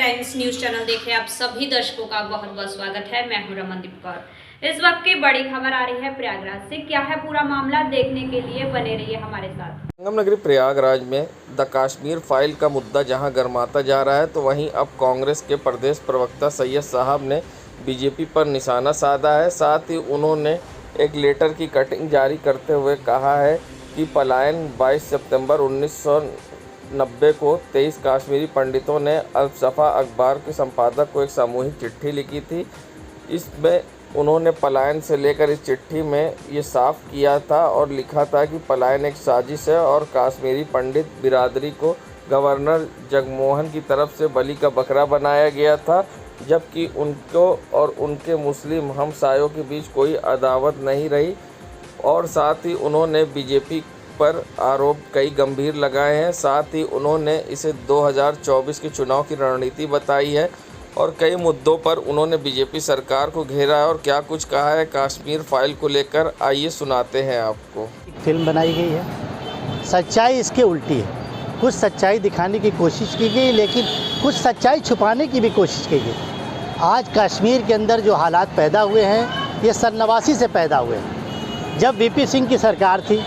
Times news channel देख रहे आप सभी दर्शकों का बहुत बहुत स्वागत है। मैं हूं रमनदीप कौर। इस वक्त की बड़ी खबर आ रही है प्रयागराज से। क्या है पूरा मामला, देखने के लिए बने रहिए हमारे साथ। संगम नगरी प्रयागराज में द कश्मीर फाइल का मुद्दा जहां गर्माता जा रहा है, तो वहीं अब कांग्रेस के प्रदेश प्रवक्ता सैयद साहब ने बीजेपी पर निशाना साधा है। साथ ही उन्होंने एक लेटर की कटिंग जारी करते हुए कहा है कि पलायन 22 सितंबर 1990 को 23 कश्मीरी पंडितों ने अल-सफ़ा अखबार के संपादक को एक सामूहिक चिट्ठी लिखी थी। इसमें उन्होंने पलायन से लेकर इस चिट्ठी में ये साफ किया था और लिखा था कि पलायन एक साजिश है और कश्मीरी पंडित बिरादरी को गवर्नर जगमोहन की तरफ से बलि का बकरा बनाया गया था, जबकि उनको और उनके मुस्लिम हमसायों के बीच कोई अदावत नहीं रही। और साथ ही उन्होंने बीजेपी पर आरोप कई गंभीर लगाए हैं। साथ ही उन्होंने इसे 2024 के चुनाव की रणनीति बताई है और कई मुद्दों पर उन्होंने बीजेपी सरकार को घेरा है और क्या कुछ कहा है कश्मीर फाइल को लेकर, आइए सुनाते हैं आपको। फिल्म बनाई गई है, सच्चाई इसके उल्टी है। कुछ सच्चाई दिखाने की कोशिश की गई, लेकिन कुछ सच्चाई छुपाने की भी कोशिश की गई। आज कश्मीर के अंदर जो हालात पैदा हुए हैं, ये सन-89 से पैदा हुए हैं, जब वीपी सिंह की सरकार थी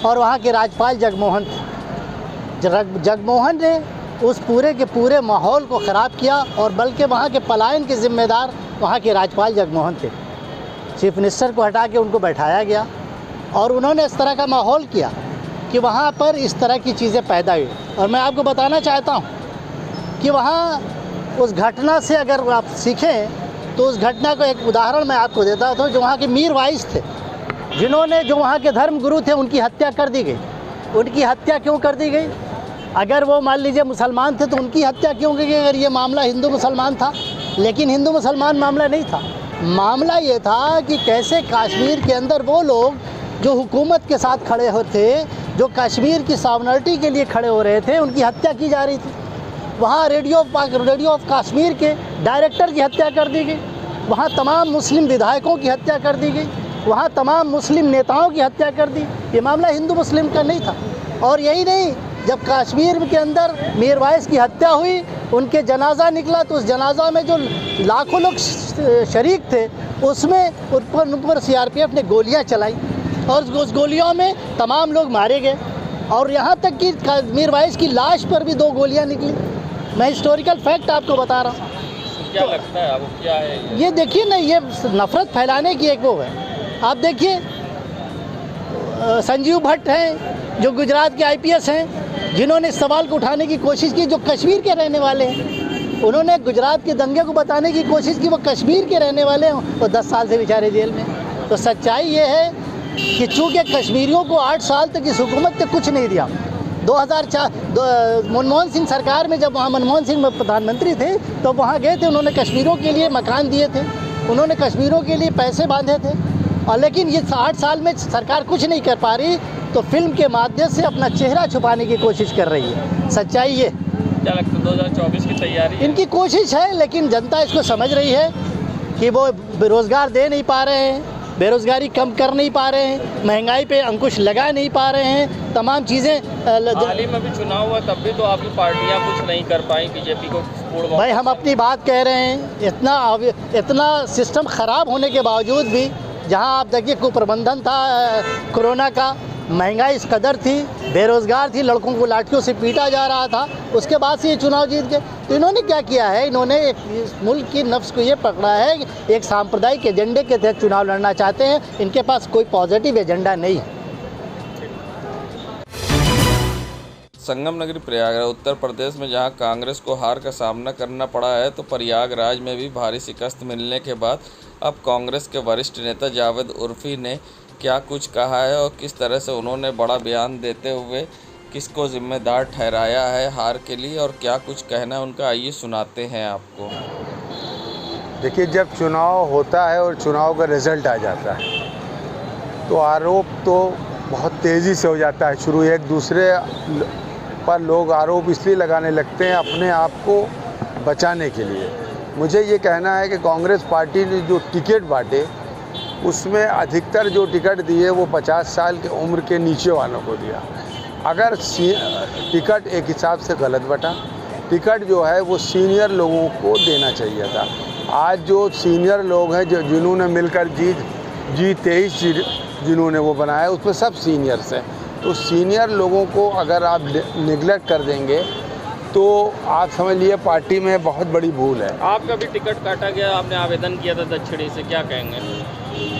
और वहाँ के राज्यपाल जगमोहन थे। जगमोहन ने उस पूरे के पूरे माहौल को ख़राब किया और बल्कि वहाँ के पलायन के ज़िम्मेदार वहाँ के राज्यपाल जगमोहन थे। चीफ मिनिस्टर को हटा के उनको बैठाया गया और उन्होंने इस तरह का माहौल किया कि वहाँ पर इस तरह की चीज़ें पैदा हुई। और मैं आपको बताना चाहता हूँ कि वहाँ उस घटना से अगर आप सीखें तो उस घटना को एक उदाहरण मैं आपको देता हूँ। जो वहाँ के मीर वाइस थे, जिन्होंने जो वहाँ के धर्म गुरु थे, उनकी हत्या कर दी गई। उनकी हत्या क्यों कर दी गई? अगर वो मान लीजिए मुसलमान थे तो उनकी हत्या क्यों की गई? अगर ये मामला हिंदू मुसलमान था, लेकिन हिंदू मुसलमान मामला नहीं था। मामला ये था कि कैसे कश्मीर के अंदर वो लोग जो हुकूमत के साथ खड़े होते, जो कश्मीर की सॉवरेनिटी के लिए खड़े हो रहे थे, उनकी हत्या की जा रही थी। वहाँ रेडियो ऑफ कश्मीर के डायरेक्टर की हत्या कर दी गई। वहाँ तमाम मुस्लिम विधायकों की हत्या कर दी गई। वहाँ तमाम मुस्लिम नेताओं की हत्या कर दी। ये मामला हिंदू मुस्लिम का नहीं था। और यही नहीं, जब कश्मीर के अंदर मीर वाइस की हत्या हुई, उनके जनाजा निकला, तो उस जनाजा में जो लाखों लोग शरीक थे, उसमें उन पर सीआरपीएफ ने गोलियां चलाई और उस गोलियों में तमाम लोग मारे गए। और यहाँ तक कि मीर वाइस की लाश पर भी 2 गोलियां निकली। मैं हिस्टोरिकल फैक्ट आपको बता रहा हूँ। क्या लगता है आपको, क्या है ये देखिए ना, ये नफ़रत फैलाने की एक वो है। आप देखिए, संजीव भट्ट हैं जो गुजरात के IPS हैं, जिन्होंने इस सवाल को उठाने की कोशिश की, जो कश्मीर के रहने वाले हैं। उन्होंने गुजरात के दंगे को बताने की कोशिश की, वो कश्मीर के रहने वाले हैं, वो 10 साल से बेचारे जेल में। तो सच्चाई ये है कि चूँकि कश्मीरियों को 8 साल तक इस हुकूमत ने कुछ नहीं दिया। 2004 मनमोहन सिंह सरकार में, जब वहाँ मनमोहन सिंह प्रधानमंत्री थे, तो वहाँ गए थे, उन्होंने कश्मीरियों के लिए मकान दिए थे, उन्होंने कश्मीरियों के लिए पैसे बांधे थे। और लेकिन ये 8 साल में सरकार कुछ नहीं कर पा रही, तो फिल्म के माध्यम से अपना चेहरा छुपाने की कोशिश कर रही है। सच्चाई ये। क्या लगता है 2024 की तैयारी इनकी कोशिश है, लेकिन जनता इसको समझ रही है कि वो बेरोज़गार दे नहीं पा रहे हैं, बेरोज़गारी कम कर नहीं पा रहे हैं, महंगाई पे अंकुश लगा नहीं पा रहे हैं, तमाम चीज़ें। हाल ही में भी चुनाव हुआ, तब भी तो आपकी पार्टियाँ कुछ नहीं कर पाई, बीजेपी को भाई हम अपनी बात कह रहे हैं। इतना सिस्टम ख़राब होने के बावजूद भी, जहाँ आप देखिए कुप्रबंधन था कोरोना का, महंगाई इस कदर थी, बेरोज़गार थी, लड़कों को लाठियों से पीटा जा रहा था, उसके बाद से ये चुनाव जीत गए। तो इन्होंने क्या किया है? इन्होंने इस मुल्क की नफ्स को ये पकड़ा है कि एक सांप्रदायिक एजेंडे के तहत चुनाव लड़ना चाहते हैं। इनके पास कोई पॉजिटिव एजेंडा नहीं है। संगम नगरी प्रयागराज उत्तर प्रदेश में जहां कांग्रेस को हार का सामना करना पड़ा है, तो प्रयागराज में भी भारी शिकस्त मिलने के बाद अब कांग्रेस के वरिष्ठ नेता जावेद उर्फी ने क्या कुछ कहा है और किस तरह से उन्होंने बड़ा बयान देते हुए किसको जिम्मेदार ठहराया है हार के लिए, और क्या कुछ कहना है उनका, आइए सुनाते हैं आपको। देखिए, जब चुनाव होता है और चुनाव का रिज़ल्ट आ जाता है, तो आरोप तो बहुत तेज़ी से हो जाता है शुरू। एक दूसरे पर लोग आरोप इसलिए लगाने लगते हैं अपने आप को बचाने के लिए। मुझे ये कहना है कि कांग्रेस पार्टी ने जो टिकट बांटे, उसमें अधिकतर जो टिकट दिए वो 50 साल के उम्र के नीचे वालों को दिया। अगर टिकट एक हिसाब से गलत बटा, टिकट जो है वो सीनियर लोगों को देना चाहिए था। आज जो सीनियर लोग हैं जिन्होंने मिलकर G23 जिन्होंने वो बनाया, उसमें सब सीनियर्स हैं। तो सीनियर लोगों को अगर आप निगलेक्ट कर देंगे तो आप समझ लिए पार्टी में बहुत बड़ी भूल है। आपका भी टिकट काटा गया, आपने आवेदन किया था दक्षिणी से, क्या कहेंगे?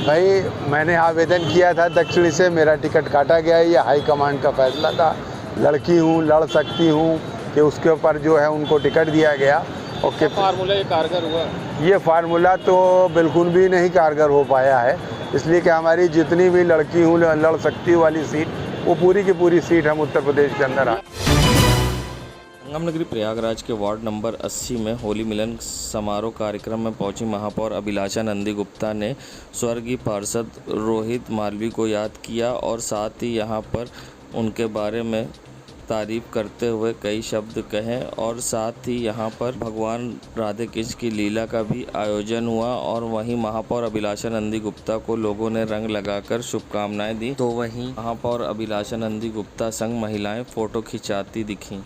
भाई मैंने आवेदन किया था दक्षिणी से, मेरा टिकट काटा गया है। ये हाई कमांड का फैसला था। लड़की हूँ, लड़ सकती हूँ कि उसके ऊपर जो है उनको टिकट दिया गया। और क्या फार्मूला ये कारगर हुआ? ये फार्मूला तो बिल्कुल भी नहीं कारगर हो पाया है, इसलिए कि हमारी जितनी भी लड़की हूँ लड़ सकती वाली सीट, वो पूरी की पूरी सीट हम उत्तर प्रदेश के अंदर आ। संगम नगरी प्रयागराज के वार्ड नंबर 80 में होली मिलन समारोह कार्यक्रम में पहुंची महापौर अभिलाषा नंदी गुप्ता ने स्वर्गीय पार्षद रोहित मालवीय को याद किया और साथ ही यहां पर उनके बारे में तारीफ करते हुए कई शब्द कहे और साथ ही यहां पर भगवान राधे कृष्ण की लीला का भी आयोजन हुआ। और वहीं महापौर अभिलाषा नंदी गुप्ता को लोगों ने रंग लगाकर शुभकामनाएं दी, तो वहीं महापौर अभिलाषा नंदी गुप्ता संग महिलाएं फोटो खिंचाती दिखीं।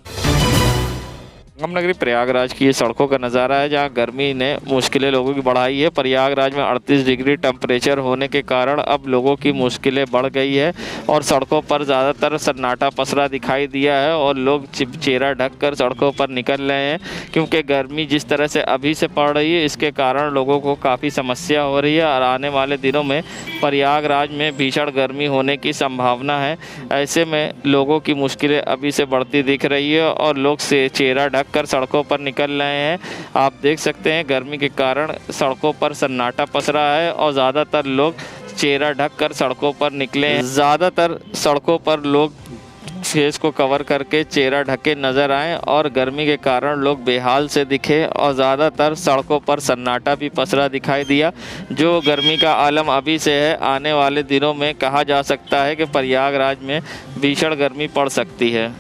संगम नगरी प्रयागराज की ये सड़कों का नज़ारा है, जहां गर्मी ने मुश्किलें लोगों की बढ़ाई है। प्रयागराज में 38 डिग्री टेम्परेचर होने के कारण अब लोगों की मुश्किलें बढ़ गई है और सड़कों पर ज़्यादातर सन्नाटा पसरा दिखाई दिया है और लोग चेहरा ढककर सड़कों पर निकल रहे हैं, क्योंकि गर्मी जिस तरह से अभी से पड़ रही है इसके कारण लोगों को काफ़ी समस्या हो रही है और आने वाले दिनों में प्रयागराज में भीषण गर्मी होने की संभावना है। ऐसे में लोगों की मुश्किलें अभी से बढ़ती दिख रही है और लोग से चेहरा कर सड़कों पर निकल रहे हैं। आप देख सकते हैं गर्मी के कारण सड़कों पर सन्नाटा पसरा है और ज़्यादातर लोग चेहरा ढक कर सड़कों पर निकले हैं। ज़्यादातर सड़कों पर लोग फेस को कवर करके चेहरा ढके नज़र आए और गर्मी के कारण लोग बेहाल से दिखे और ज़्यादातर सड़कों पर सन्नाटा भी पसरा दिखाई दिया। जो गर्मी का आलम अभी से है, आने वाले दिनों में कहा जा सकता है कि प्रयागराज में भीषण गर्मी पड़ सकती है।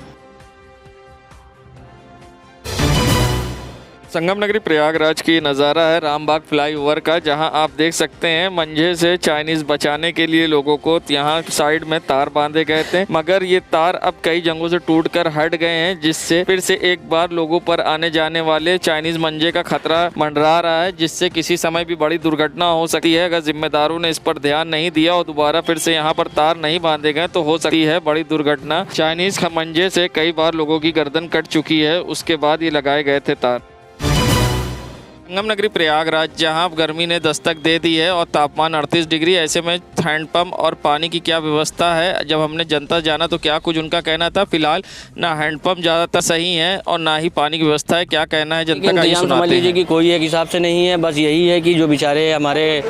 संगम नगरी प्रयागराज की नज़ारा है रामबाग फ्लाईओवर का, जहां आप देख सकते हैं मंझे से चाइनीज़ बचाने के लिए लोगों को यहां साइड में तार बांधे गए थे, मगर ये तार अब कई जगहों से टूटकर हट गए हैं, जिससे फिर से एक बार लोगों पर आने जाने वाले चाइनीज़ मंझे का खतरा मंडरा रहा है, जिससे किसी समय भी बड़ी दुर्घटना हो सकती है। अगर जिम्मेदारों ने इस पर ध्यान नहीं दिया और दोबारा फिर से यहाँ पर तार नहीं बांधे गए तो हो सकती है बड़ी दुर्घटना। चाइनीज़ मंझे से कई बार लोगों की गर्दन कट चुकी है, उसके बाद ये लगाए गए थे तार। संगम नगरी प्रयागराज जहां गर्मी ने दस्तक दे दी है और तापमान 38 डिग्री, ऐसे में हैंडपंप और पानी की क्या व्यवस्था है। जब हमने जनता जाना तो क्या कुछ उनका कहना था। फिलहाल ना हैंडपंप ज़्यादातर सही है और ना ही पानी की व्यवस्था है। क्या कहना है जनता का, ये सुनाते हैं। समझ लीजिए कि कोई एक हिसाब से नहीं है, बस यही है कि जो बेचारे हमारे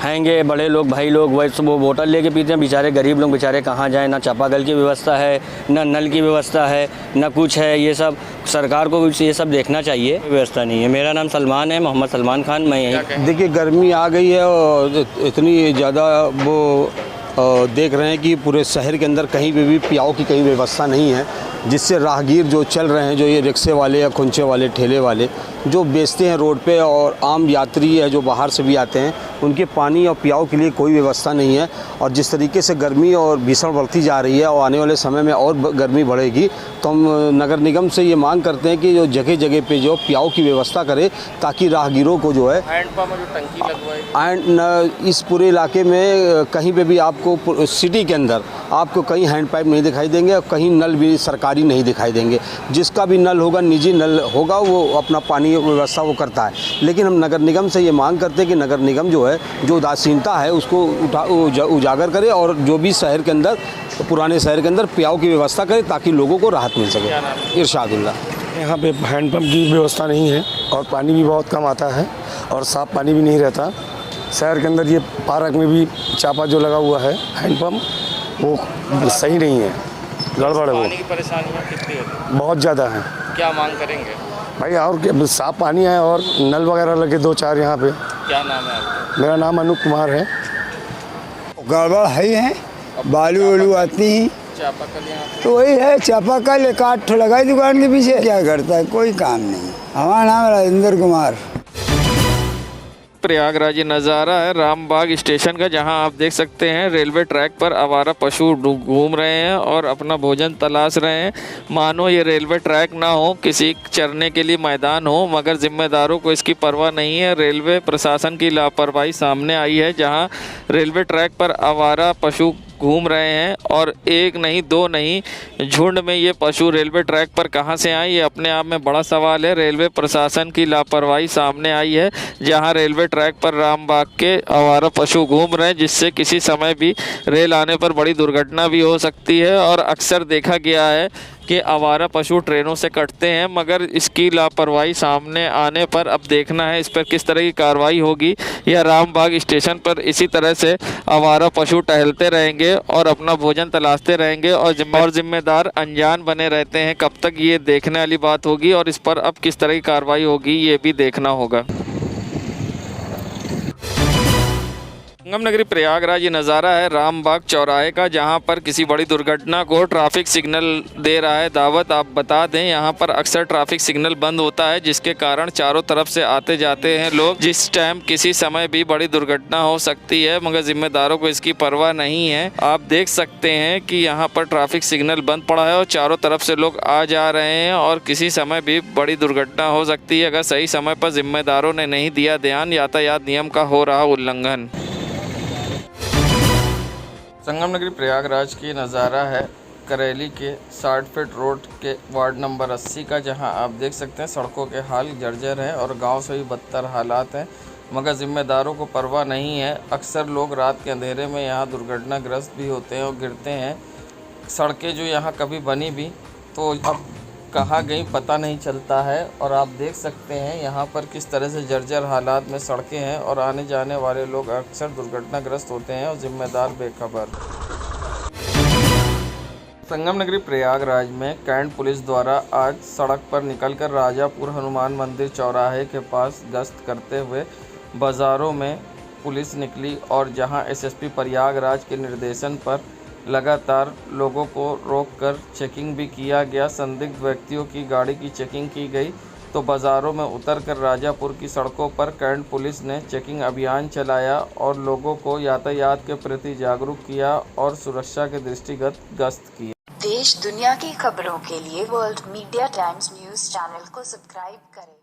हैंगे बड़े लोग भाई लोग वैसे वो बोतल लेके पीते हैं, बेचारे गरीब लोग बेचारे कहाँ जाएं। ना चापाकल की व्यवस्था है, ना नल की व्यवस्था है, ना कुछ है। ये सब सरकार को ये सब देखना चाहिए, व्यवस्था नहीं है। मेरा नाम सलमान है, मोहम्मद सलमान खान, मैं यही। देखिए गर्मी आ गई है और इतनी ज़्यादा वो देख रहे हैं कि पूरे शहर के अंदर कहीं भी पियाओ की कहीं व्यवस्था नहीं है, जिससे राहगीर जो चल रहे हैं, जो ये रिक्शे वाले या खुंचे वाले ठेले वाले जो बेचते हैं रोड पे, और आम यात्री है जो बाहर से भी आते हैं, उनके पानी और पियाओ के लिए कोई व्यवस्था नहीं है। और जिस तरीके से गर्मी और भीषण बढ़ती जा रही है और आने वाले समय में और गर्मी बढ़ेगी, तो हम नगर निगम से ये मांग करते हैं कि जो जगह जगह पे जो पियाओ की व्यवस्था करे, ताकि राहगीरों को जो है हैंडपंप जो टंकी लगवाए। एंड इस पूरे इलाके में कहीं पे भी आपको सिटी के अंदर आपको कहीं हैंड पाइप नहीं दिखाई देंगे और कहीं नल भी सरकारी नहीं दिखाई देंगे। जिसका भी नल होगा, निजी नल होगा, वो अपना पानी व्यवस्था वो करता है। लेकिन हम नगर निगम से ये मांग करते हैं कि नगर निगम जो है, जो उदासीनता है उसको उजागर करे और जो भी शहर के अंदर, पुराने शहर के अंदर पियाओ की व्यवस्था करे, ताकि लोगों को राहत मिल सके। इरशादुल्ला। यहाँ पे हैंडपम्प की व्यवस्था नहीं है और पानी भी बहुत कम आता है और साफ़ पानी भी नहीं रहता। शहर के अंदर ये पार्क में भी चापा जो लगा हुआ है हैंडपम्प, वो सही नहीं है, गड़बड़ है। वो पानी की परेशानियाँ कितनी होती बहुत ज़्यादा है। क्या मांग करेंगे भाई? और क्या, साफ़ पानी है और नल वगैरह लगे 2-4 यहाँ पे। क्या नाम है आपका? मेरा नाम अनूप कुमार है। गड़बड़ है, बालू वालू आती ही, चापाकल यहाँ तो वही है चापाकल एक आठ ठो लगाई दुकान के पीछे, क्या करता है, कोई काम नहीं। हमारा नाम राजेंद्र कुमार। प्रयागराज ये नज़ारा है रामबाग स्टेशन का, जहां आप देख सकते हैं रेलवे ट्रैक पर आवारा पशु घूम रहे हैं और अपना भोजन तलाश रहे हैं। मानो ये रेलवे ट्रैक ना हो, किसी चरने के लिए मैदान हो, मगर जिम्मेदारों को इसकी परवाह नहीं है। रेलवे प्रशासन की लापरवाही सामने आई है, जहां रेलवे ट्रैक पर आवारा पशु घूम रहे हैं और एक नहीं दो नहीं झुंड में ये पशु रेलवे ट्रैक पर कहां से आए, ये अपने आप में बड़ा सवाल है। रेलवे प्रशासन की लापरवाही सामने आई है, जहां रेलवे ट्रैक पर रामबाग के आवारा पशु घूम रहे हैं, जिससे किसी समय भी रेल आने पर बड़ी दुर्घटना भी हो सकती है। और अक्सर देखा गया है कि आवारा पशु ट्रेनों से कटते हैं, मगर इसकी लापरवाही सामने आने पर अब देखना है इस पर किस तरह की कार्रवाई होगी। या रामबाग स्टेशन पर इसी तरह से आवारा पशु टहलते रहेंगे और अपना भोजन तलाशते रहेंगे और जिम्मेदार अनजान बने रहते हैं। कब तक ये देखने वाली बात होगी और इस पर अब किस तरह की कार्रवाई होगी, ये भी देखना होगा। संगम नगरी प्रयागराज ये नज़ारा है रामबाग चौराहे का, जहां पर किसी बड़ी दुर्घटना को ट्रैफिक सिग्नल दे रहा है दावत। आप बता दें, यहां पर अक्सर ट्रैफिक सिग्नल बंद होता है, जिसके कारण चारों तरफ से आते जाते हैं लोग, जिस टाइम किसी समय भी बड़ी दुर्घटना हो सकती है, मगर जिम्मेदारों को इसकी परवाह नहीं है। आप देख सकते हैं कि यहाँ पर ट्रैफिक सिग्नल बंद पड़ा है और चारों तरफ से लोग आ जा रहे हैं और किसी समय भी बड़ी दुर्घटना हो सकती है अगर सही समय पर जिम्मेदारों ने नहीं दिया ध्यान। यातायात नियम का हो रहा उल्लंघन। संगम नगरी प्रयागराज की नज़ारा है करेली के 60 फीट रोड के वार्ड नंबर 80 का, जहां आप देख सकते हैं सड़कों के हाल जर्जर हैं और गांव से भी बदतर हालात हैं, मगर ज़िम्मेदारों को परवाह नहीं है। अक्सर लोग रात के अंधेरे में यहां दुर्घटनाग्रस्त भी होते हैं और गिरते हैं। सड़कें जो यहाँ कभी बनी भी तो अब कहाँ गई पता नहीं चलता है। और आप देख सकते हैं यहाँ पर किस तरह से जर्जर हालात में सड़कें हैं और आने जाने वाले लोग अक्सर दुर्घटनाग्रस्त होते हैं और जिम्मेदार बेखबर। संगम नगरी प्रयागराज में कैंट पुलिस द्वारा आज सड़क पर निकलकर राजापुर हनुमान मंदिर चौराहे के पास गश्त करते हुए बाज़ारों में पुलिस निकली और जहां एसएसपी प्रयागराज के निर्देशन पर लगातार लोगों को रोककर चेकिंग भी किया गया। संदिग्ध व्यक्तियों की गाड़ी की चेकिंग की गई तो बाज़ारों में उतरकर राजापुर की सड़कों पर कैंट पुलिस ने चेकिंग अभियान चलाया और लोगों को यातायात के प्रति जागरूक किया और सुरक्षा के दृष्टिगत गश्त किया। देश दुनिया की खबरों के लिए world media times news channel को सब्सक्राइब करें।